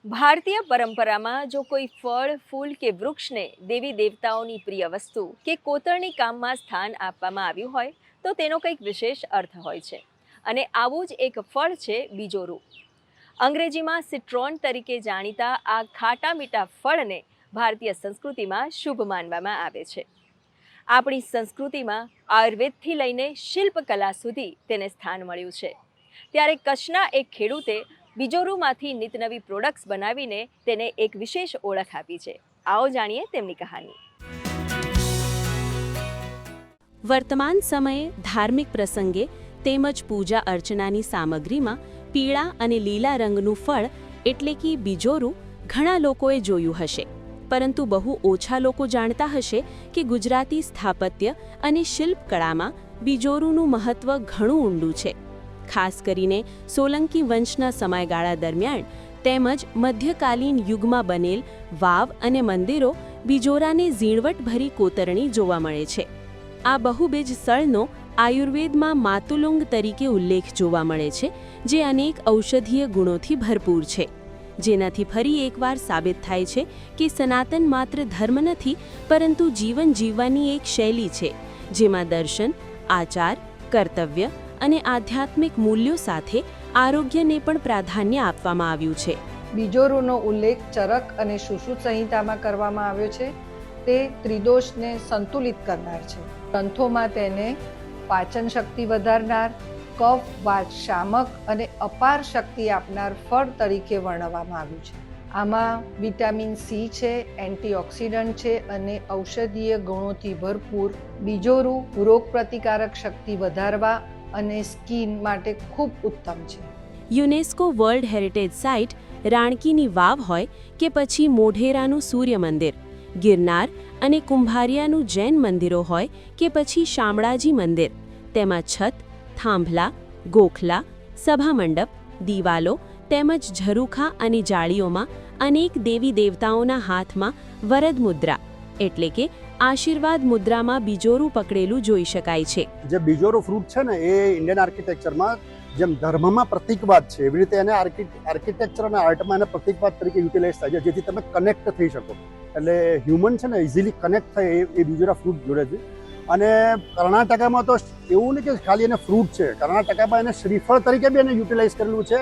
ભારતીય પરંપરામાં જો કોઈ ફળ ફૂલ કે વૃક્ષને દેવી દેવતાઓની પ્રિય વસ્તુ કે કોતરણી કામમાં સ્થાન આપવામાં આવ્યું હોય તો તેનો કંઈક વિશેષ અર્થ હોય છે. અને આવું જ એક ફળ છે બીજોરું. અંગ્રેજીમાં સિટ્રોન તરીકે જાણીતા આ ખાટા મીઠા ફળને ભારતીય સંસ્કૃતિમાં શુભ માનવામાં આવે છે. આપણી સંસ્કૃતિમાં આયુર્વેદથી લઈને શિલ્પકલા સુધી તેને સ્થાન મળ્યું છે. ત્યારે કચ્છના એક ખેડૂતે બીજોરુમાંથી નિતનવી પ્રોડક્ટ્સ બનાવીને તેને એક વિશેષ ઓળખ આપી છે. આવો જાણીએ તેમની કહાની. વર્તમાન સમયે ધાર્મિક પ્રસંગે તેમજ પૂજા અર્ચનાની સામગ્રીમાં પીળા અને લીલા રંગનું ફળ એટલે કે બીજોરું ઘણા લોકોએ જોયું હશે, પરંતુ બહુ ઓછા લોકો જાણતા હશે કે ગુજરાતી સ્થાપત્ય અને શિલ્પકળામાં બીજોરુનું મહત્વ ઘણું ઊંડું છે. ખાસ કરીને સોલંકી વંશના સમયગાળા દરમિયાન તેમજ મધ્યકાલીન યુગમાં બનેલ વાવ અને મંદિરો બીજોરાને ઝીણવટભરી કોતરણી જોવા મળે છે. આ બહુબીજ સ્થળનો આયુર્વેદમાં માતુલુંગ તરીકે ઉલ્લેખ જોવા મળે છે, જે અનેક ઔષધીય ગુણોથી ભરપૂર છે. જેનાથી ફરી એકવાર સાબિત થાય છે કે સનાતન માત્ર ધર્મ નથી, પરંતુ જીવન જીવવાની એક શૈલી છે, જેમાં દર્શન, આચાર, કર્તવ્ય અને આધ્યાત્મિક મૂલ્યો સાથે આરોગ્યને પણ પ્રાધાન્ય આપવામાં આવ્યું છે. બીજોરુનો ઉલ્લેખ ચરક અને સુશ્રુત સંહિતામાં કરવામાં આવ્યો છે. તે ત્રિદોષને સંતુલિત કરનાર છે. ગ્રંથોમાં તેને પાચન શક્તિ વધારનાર, કફ વાત શામક અને અપાર શક્તિ આપનાર ફળ તરીકે વર્ણવવામાં આવ્યું છે. આમાં વિટામિન સી છે, એન્ટીઓક્સિડન્ટ છે અને ઔષધીય ગુણોથી ભરપૂર બીજોરું રોગ પ્રતિકારક શક્તિ વધારવા અને સ્કિન માટે ખૂબ ઉત્તમ છે. યુનેસ્કો વર્લ્ડ હેરિટેજ સાઇટ રાણકીની વાવ હોય કે પછી મોઢેરાનું સૂર્ય મંદિર, ગિરનાર અને કુંભારિયાનું જૈન મંદિરો હોય કે પછી શામળાજી મંદિર, તેમાં છત, થાંભલા, ગોખલા, સભામંડપ, દિવાલો તેમજ ઝરૂખા અને જાળીઓમાં અનેક દેવી દેવતાઓના હાથમાં વરદ મુદ્રા એટલે કે આશીર્વાદ મુદ્રામાં બીજોરું પકડેલું જોઈ શકાય છે. જે બીજોરું ફ્રૂટ છે ને એ ઇન્ડિયન આર્કિટેક્ચરમાં જેમ ધર્મમાં પ્રતીકવાદ છે, એવી રીતે એને આર્કિટેક્ચર અને આર્ટમાં એને પ્રતીકવાદ તરીકે યુટિલાઇઝ થાય છે, જેથી તમે કનેક્ટ થઈ શકો. એટલે હ્યુમન છે ને ઇઝીલી કનેક્ટ થાય એ બીજોરા ફ્રૂટ જોડે છે. અને કર્ણાટકામાં તો એવું નહીં કે ખાલી એને ફ્રૂટ છે, કર્ણાટકામાં એને શ્રીફળ તરીકે બી એને યુટિલાઇઝ કરેલું છે.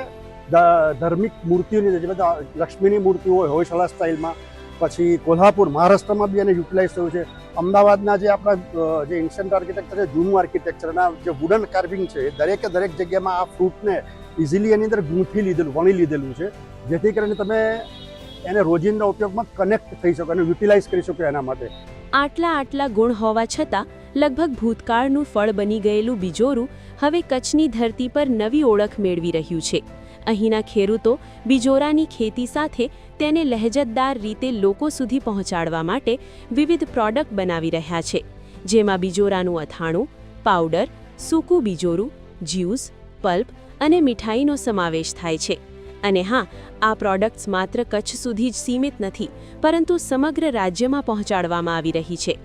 ધાર્મિક મૂર્તિઓની જે બધા લક્ષ્મીની મૂર્તિ હોય હોયશાળા સ્ટાઇલમાં, પછી કોલ્હાપુર મહારાષ્ટ્રમાં બી એને યુટિલાઇઝ થયું છે. અમદાવાદના જે આપણા જે એન્શન્ટ આર્કિટેક્ચર છે, જૂનું આર્કિટેક્ચરના જે વુડન કાર્વિંગ છે, એ દરેક જગ્યામાં આ ફ્રૂટને ઇઝીલી એની અંદર ગૂંથી લીધેલું, વણી લીધેલું છે, જેથી કરીને તમે એને રોજિંદા ઉપયોગમાં કનેક્ટ થઈ શકો અને યુટિલાઇઝ કરી શકો. એના માટે આટલા ગુણ હોવા છતાં લગભગ ભૂતકાળનું ફળ બની ગયેલું બીજોરું હવે કચ્છની ધરતી પર નવી ઓળખ મેળવી રહ્યું છે. અહીંના ખેડૂતો બીજોરાની ખેતી સાથે તેને લહેજતદાર રીતે લોકો સુધી પહોંચાડવા માટે વિવિધ પ્રોડક્ટ બનાવી રહ્યા છે, જેમાં બીજોરાનું અથાણું, પાવડર, સૂકું બીજોરું, જ્યુસ, પલ્પ અને મીઠાઈનો સમાવેશ થાય છે. અને હા, આ પ્રોડક્ટ્સ માત્ર કચ્છ સુધી જ સીમિત નથી, પરંતુ સમગ્ર રાજ્યમાં પહોંચાડવામાં આવી રહી છે.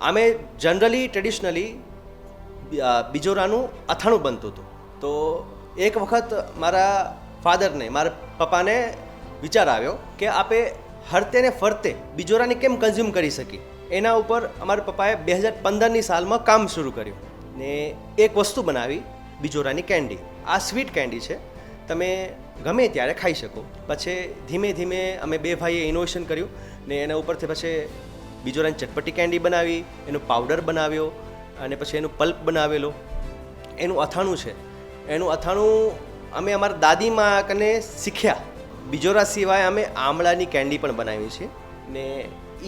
અમે જનરલી ટ્રેડિશનલી બીજોરાનું અથાણું બનતું હતું. તો એક વખત મારા મારા પપ્પાને વિચાર આવ્યો કે આપણે હરતે ને ફરતે બીજોરાને કેમ કન્ઝ્યુમ કરી શકીએ. એના ઉપર અમારા પપ્પાએ 2015ની સાલમાં કામ શરૂ કર્યું ને એક વસ્તુ બનાવી, બીજોરાની કેન્ડી. આ સ્વીટ કેન્ડી છે, તમે ગમે ત્યારે ખાઈ શકો. પછી ધીમે ધીમે અમે બે ભાઈએ ઇનોવેશન કર્યું ને એના ઉપરથી પછી બીજોરાની ચટપટી કેન્ડી બનાવી, એનો પાવડર બનાવ્યો અને પછી એનું પલ્પ બનાવેલો. એનું અથાણું છે, એનું અથાણું અમે અમારા દાદીમાં કને શીખ્યા. બીજોરા સિવાય અમે આમળાની કેન્ડી પણ બનાવી છે ને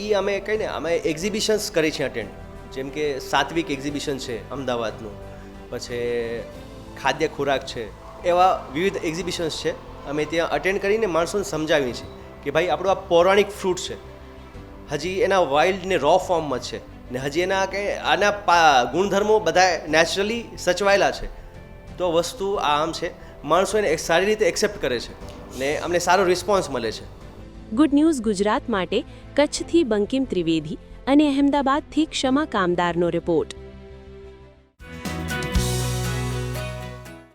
એ અમે કહીને અમે એક્ઝિબિશન્સ કરી છે અટેન્ડ, જેમ કે સાત્વિક એક્ઝિબિશન છે અમદાવાદનું, પછી ખાદ્ય ખોરાક છે, એવા વિવિધ એક્ઝિબિશન્સ છે. અમે ત્યાં અટેન્ડ કરીને માણસોને સમજાવી છે કે ભાઈ આપણું આ પૌરાણિક ફ્રૂટ છે, હજી એના વાઇલ્ડ ને રો ફોર્મમાં છે ને હજી એના કે આના ગુણધર્મો બધા નેચરલી સચવાયેલા છે. તો વસ્તુ આમ છે, માણસો એને સારી રીતે એક્સેપ્ટ કરે છે ને અમને સારો રિસ્પોન્સ મળે છે. ગુડ ન્યૂઝ ગુજરાત માટે કચ્છથી બંકિમ ત્રિવેદી અને અહેમદાબાદથી ક્ષમા કામદારનો રિપોર્ટ.